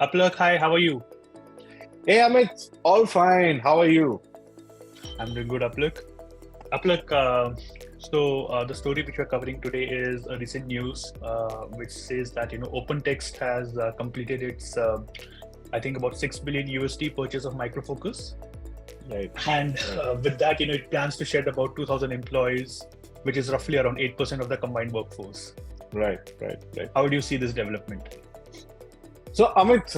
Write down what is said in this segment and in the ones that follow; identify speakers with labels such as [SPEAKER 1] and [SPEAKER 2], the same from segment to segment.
[SPEAKER 1] Apalak, hi, how are you?
[SPEAKER 2] Hey Amit, all fine. How are you?
[SPEAKER 1] I'm doing good, Apalak. Apalak, the story which we're covering today is a recent news which says that OpenText has completed its I think about $6 billion USD purchase of MicroFocus,
[SPEAKER 2] Right.
[SPEAKER 1] and with that it plans to shed about 2,000 employees, which is roughly around 8% of the combined workforce.
[SPEAKER 2] Right.
[SPEAKER 1] How do you see this development?
[SPEAKER 2] So Amit,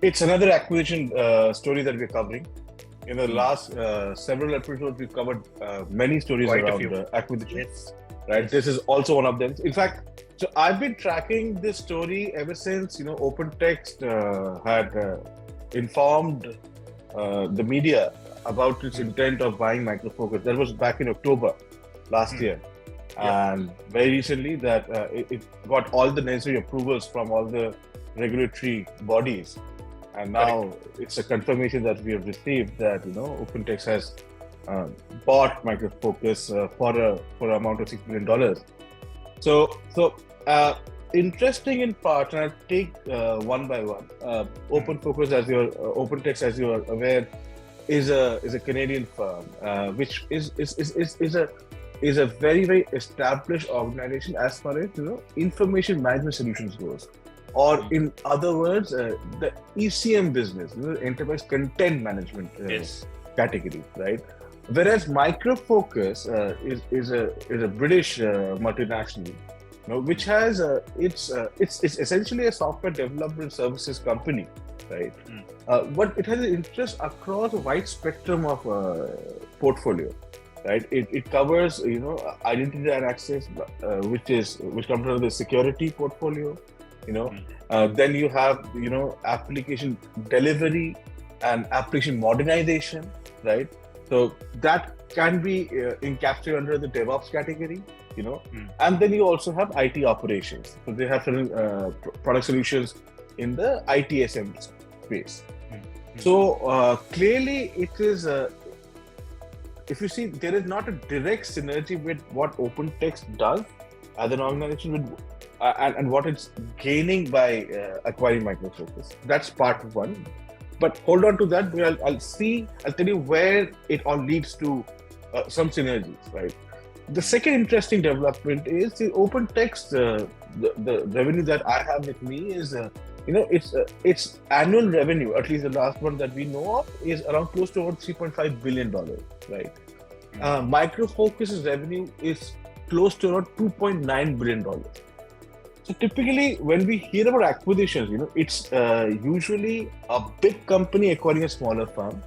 [SPEAKER 2] it's another acquisition story that we're covering. In the last several episodes, we've covered many stories
[SPEAKER 1] Quite a
[SPEAKER 2] around
[SPEAKER 1] few.
[SPEAKER 2] acquisition.
[SPEAKER 1] Yes.
[SPEAKER 2] Right. This is also one of them. In fact, so I've been tracking this story ever since OpenText had informed the media about its intent of buying MicroFocus. That was back in October last year.
[SPEAKER 1] Yeah.
[SPEAKER 2] And very recently that it got all the necessary approvals from all the regulatory bodies, and now it's a confirmation that we have received that OpenText has bought MicroFocus for an amount of $6 billion. So interesting in part, and I'll take one by one. OpenText, as you're aware, is a Canadian firm, which is a very, very established organization as far as information management solutions goes, or in other words, the ECM business, enterprise content management category, right? Whereas MicroFocus is a British multinational, which has it's essentially a software development services company, right? But it has an interest across a wide spectrum of portfolio. Right, it covers identity and access, which comes under the security portfolio. Then you have application delivery and application modernization, right? So that can be encapsulated under the DevOps category. And then you also have IT operations. So they have certain product solutions in the ITSM space. So clearly, it is. If you see, there is not a direct synergy with what OpenText does as an organization and what it's gaining by acquiring MicroFocus. That's part one. But hold on to that. I'll tell you where it all leads to some synergies, right? The second interesting development is the OpenText. The revenue that I have with me is its annual revenue, at least the last one that we know of, is around close to about $3.5 billion, right? MicroFocus's revenue is close to around $2.9 billion. So typically, when we hear about acquisitions, it's usually a big company acquiring a smaller firm.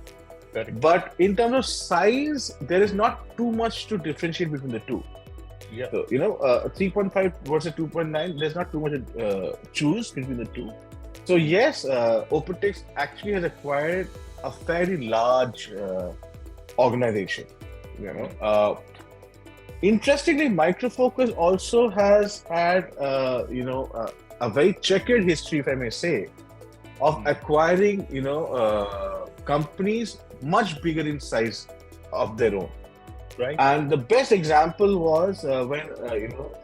[SPEAKER 1] Correct.
[SPEAKER 2] But in terms of size, there is not too much to differentiate between the two.
[SPEAKER 1] Yeah.
[SPEAKER 2] So 3.5 versus 2.9, there's not too much to choose between the two. So yes, OpenText actually has acquired a fairly large organization. Interestingly, MicroFocus also has had a very checkered history, if I may say, of acquiring companies much bigger in size of their own.
[SPEAKER 1] Right.
[SPEAKER 2] And the best example was when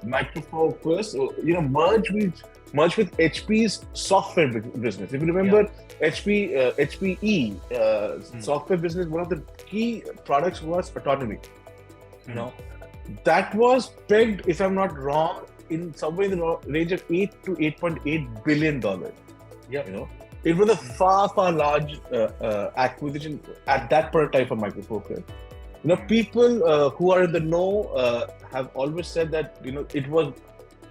[SPEAKER 2] MicroFocus merged with HP's software business. If you remember, HPE software business, one of the key products was autonomy. That was pegged, if I'm not wrong, in somewhere in the range of $8 to $8.8 billion. It was a far large acquisition at that point of time for MicroFocus. People who are in the know have always said that it was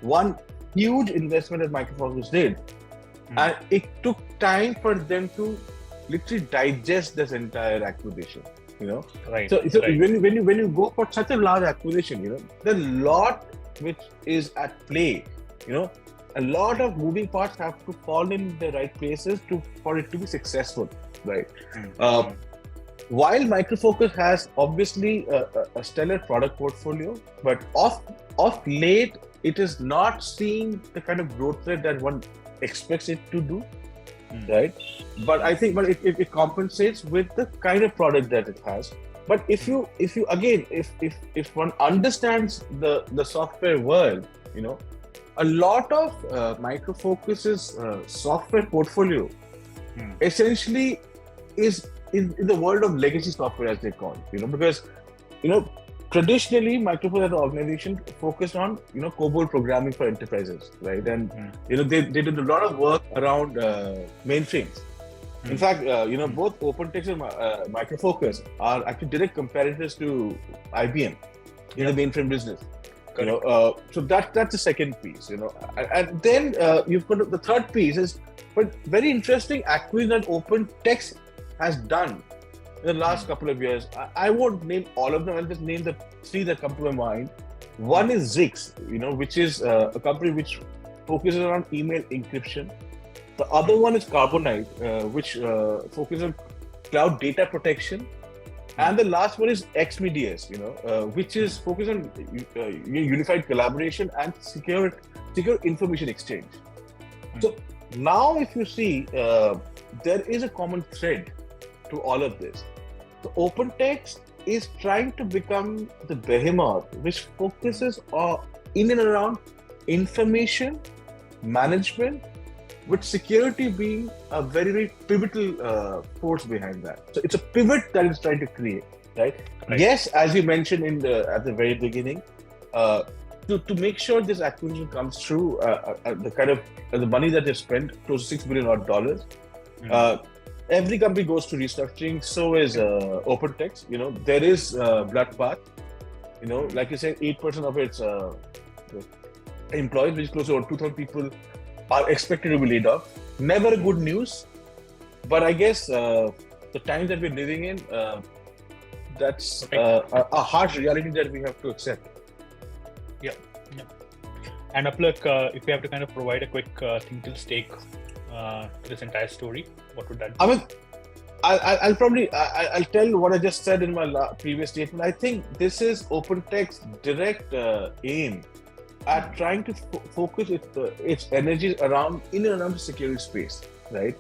[SPEAKER 2] one huge investment that MicroFocus did, and it took time for them to literally digest this entire acquisition.
[SPEAKER 1] Right.
[SPEAKER 2] So when you go for such a large acquisition, there's a lot which is at play. A lot of moving parts have to fall in the right places for it to be successful, right? While MicroFocus has obviously a stellar product portfolio, but of late, it is not seeing the kind of growth rate that one expects it to do, right? But I think it compensates with the kind of product that it has. But if one understands the software world, a lot of MicroFocus's software portfolio essentially is in the world of legacy software, as they call it, because traditionally MicroFocus as an organization focused on COBOL programming for enterprises, right? And they did a lot of work around mainframes. In fact, both OpenText and MicroFocus are actually direct competitors to IBM in the mainframe business. So that's the second piece. And then you've got the third piece is, but very interesting acquisition that OpenText has done in the last couple of years. I won't name all of them. I'll just name the three that come to my mind. One is Zix, which is a company which focuses on email encryption. The other one is Carbonite, which focuses on cloud data protection. And the last one is XMedias, which is focused on unified collaboration and secure information exchange. So now if you see, there is a common thread to all of this. So OpenText is trying to become the behemoth which focuses in and around information management, with security being a very, very pivotal force behind that. So it's a pivot that it's trying to create, right? Yes, as you mentioned at the very beginning, to make sure this acquisition comes through, the money that they've spent, close to $6 billion, every company goes through restructuring. So is OpenText. There is bloodbath. Like you said, 8% of its employees, which is close to over 2,000 people, are expected to be laid off. Never good news, but I guess the times that we're living in, that's a harsh reality that we have to accept.
[SPEAKER 1] Yeah. And Apalak, if you have to kind of provide a quick Think Teal take to this entire story, what would that be?
[SPEAKER 2] I mean, I'll tell what I just said in my previous statement. I think this is OpenText's direct aim at trying to focus its energies in and around the security space, right?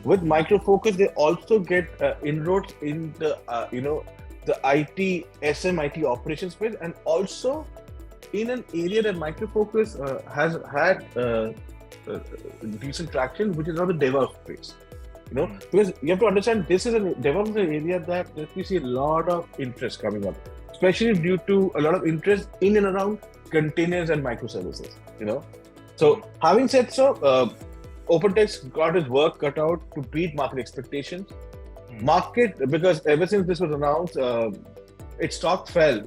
[SPEAKER 2] With MicroFocus, they also get inroads in the the IT SMIT operations space, and also in an area that MicroFocus has had decent traction, which is now the DevOps space. Because you have to understand, this is a DevOps area that we see a lot of interest coming up, especially due to a lot of interest in and around containers and microservices. So having said so, OpenText got his work cut out to beat market expectations. Because ever since this was announced, its stock fell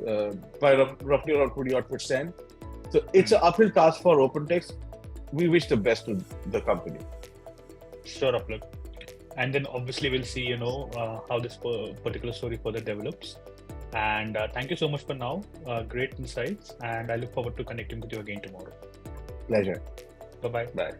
[SPEAKER 2] by roughly around 20%. So it's an uphill task for OpenText. We wish the best to the company.
[SPEAKER 1] Sure, Apalak. And then obviously we'll see, how this particular story further develops. And thank you so much for now. Great insights. And I look forward to connecting with you again tomorrow.
[SPEAKER 2] Pleasure.
[SPEAKER 1] Bye-bye.
[SPEAKER 2] Bye.